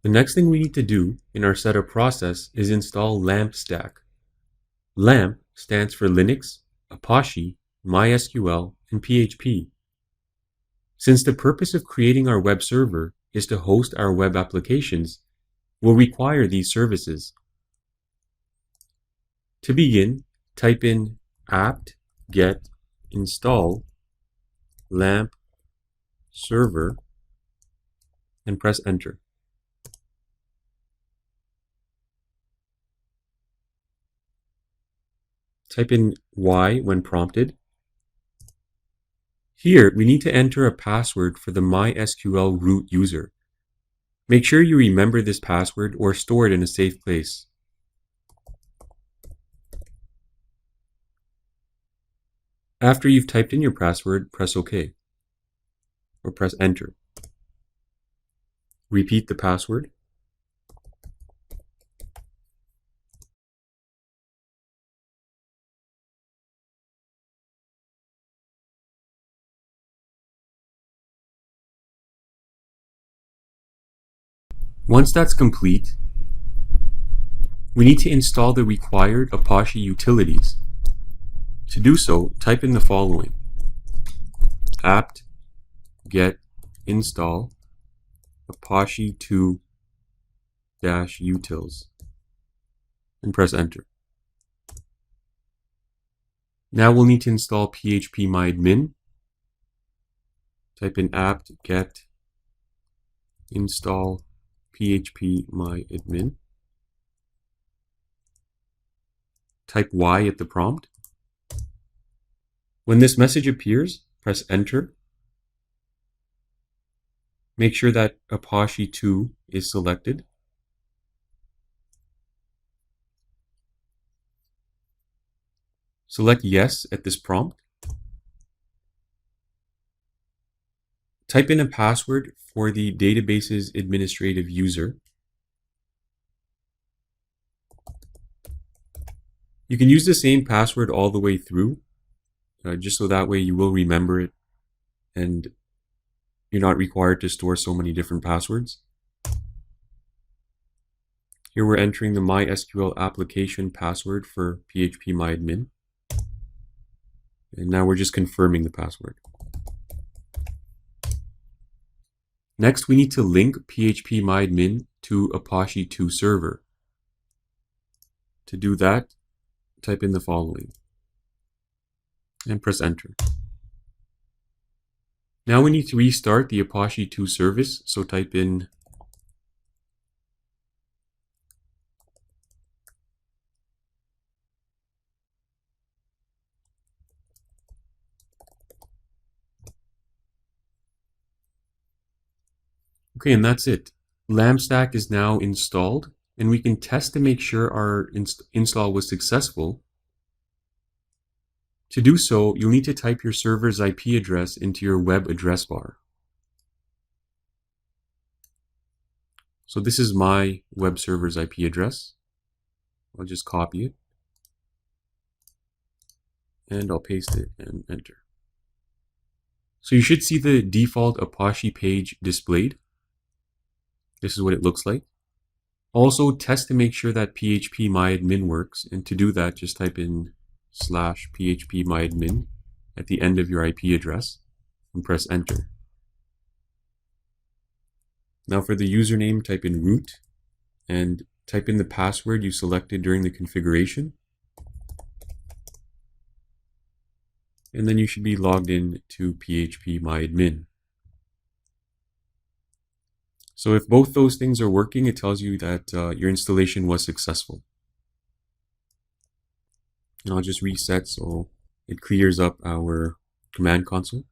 The next thing we need to do in our setup process is install LAMP stack. LAMP stands for Linux, Apache, MySQL, and PHP. Since the purpose of creating our web server is to host our web applications, we'll require these services. To begin, type in apt-get install LAMP server and press enter. Type in Y when prompted. Here, we need to enter a password for the MySQL root user. Make sure you remember this password or store it in a safe place. After you've typed in your password, press OK or press enter. Repeat the password. Once that's complete, we need to install the required Apache utilities. To do so, type in the following: apt-get install apache-2-utils and press enter. Now we'll need to install php-myadmin. Type in apt-get install php-myadmin. Type Y at the prompt. When this message appears, press enter. Make sure that Apache 2 is selected. Select yes at this prompt. Type in a password for the database's administrative user. You can use the same password all the way through, just so that way you will remember it and you're not required to store so many different passwords. Here we're entering the MySQL application password for php-myadmin. And now we're just confirming the password. Next, we need to link php-myadmin to Apache 2 server. To do that, type in the following and press enter. Now we need to restart the Apache 2 service, so type in okay, and that's it. LAMP stack is now installed, and we can test to make sure our install was successful. To do so, you'll need to type your server's IP address into your web address bar. So this is my web server's IP address. I'll just copy it, and I'll paste it and enter. So you should see the default Apache page displayed. This is what it looks like. Also, test to make sure that php-myadmin works, and to do that, just type in /php-myadmin at the end of your IP address and press enter. Now for the username, type in root and type in the password you selected during the configuration. And then you should be logged in to php-myadmin. So if both those things are working, it tells you that your installation was successful. And I'll just reset so it clears up our command console.